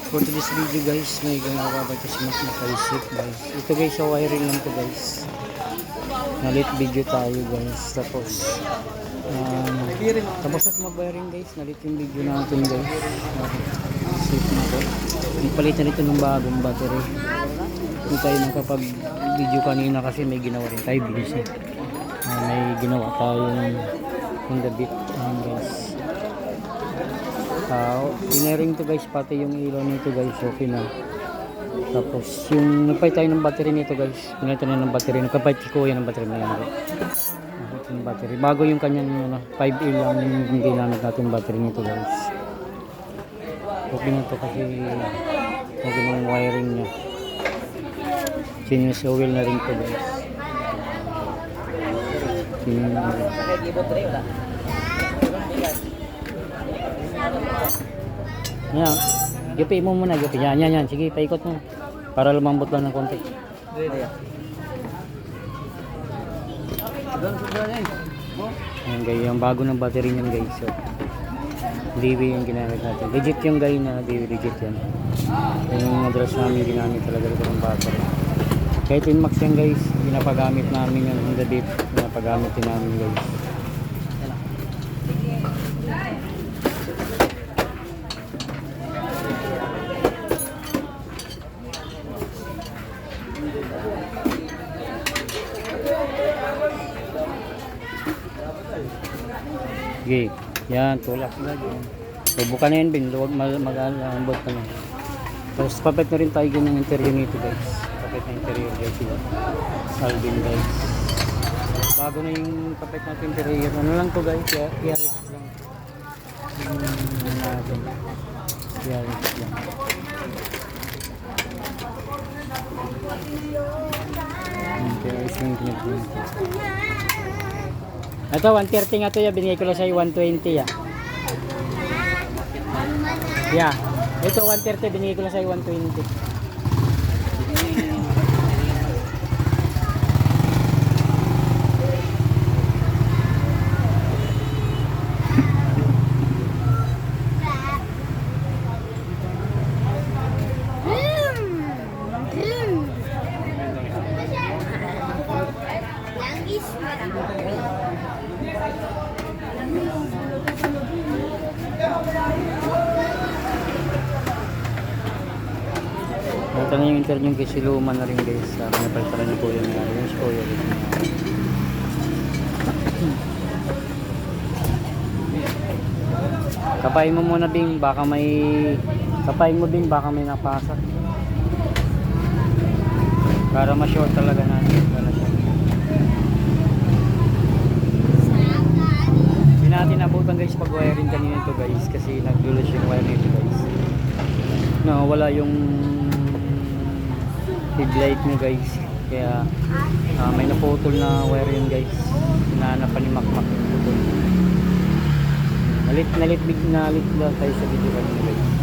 For today's video guys, may gagawa ba ito si Mac na paisip guys. Ito guys, sa wiring lang to guys. Nalit video tayo guys. Tapos at mag-wiring guys, nalit yung video natin guys. Safe na to. Ipalit na ito ng bagong battery. Hindi tayo nakapag-video kanina kasi may ginawa rin tayo bilis eh. May ginawa tayong Honda Beat guys. Pinaring to guys, pati yung ilaw nito guys, okay na. Tapos yung nagpay tayo ng battery nito guys, pinalitan na ng battery, nagkapay si Kuya ng battery na yan guys. Yung battery, bago yung kanyang 5A lang yung ginamit natin battery nito guys. Okay na to kasi okay na yung wiring nya. Sinus oil na rin to guys. Yan, gapi mo muna, gapi. Yan. Sige, paikot mo. Para lumambot lang ng konti. Ayan guys, yung bago ng battery niyan guys. So, DV yung ginamit natin. Legit yung guy na DV, legit yan. Yung address namin ginamit talaga ito ng battery. Kahit Inmax yan guys, pinapagamit namin yung Honda Beat. Pinapagamit din namin guys. Okay, yan, tulak na yan. Bubukan na yan, bin, luwag mag-alambot na yan. Tapos papet na rin tayo ng interior nito guys. Papet na interior guys yun. Alvin guys. Bago na yung papet natin interior. Ano lang to guys, Yaris lang. Yaris lang. Yaris lang pinag-pinag. Ito 130 nga to ya, binigay ko lang sa'yo 120 ya. Yeah. Ito 130, binigay ko lang sa'yo 120. Ito na yung interview kay Siluman na rin guys. Napalitaran niyo po yun nga. Yung si Kuya guys. Kapain mo muna Bing, baka may kapain mo Bing, baka may napasa. Para ma-short talaga natin. Hindi natin abutan guys pag wiring kanina ito guys. Kasi nagdulos yung wire nito guys. No, wala yung headlight nyo guys, kaya may naputol na wire yun guys, hinahanap ni Makmak yung putol. Nalit lang tayo sa video kanina guys.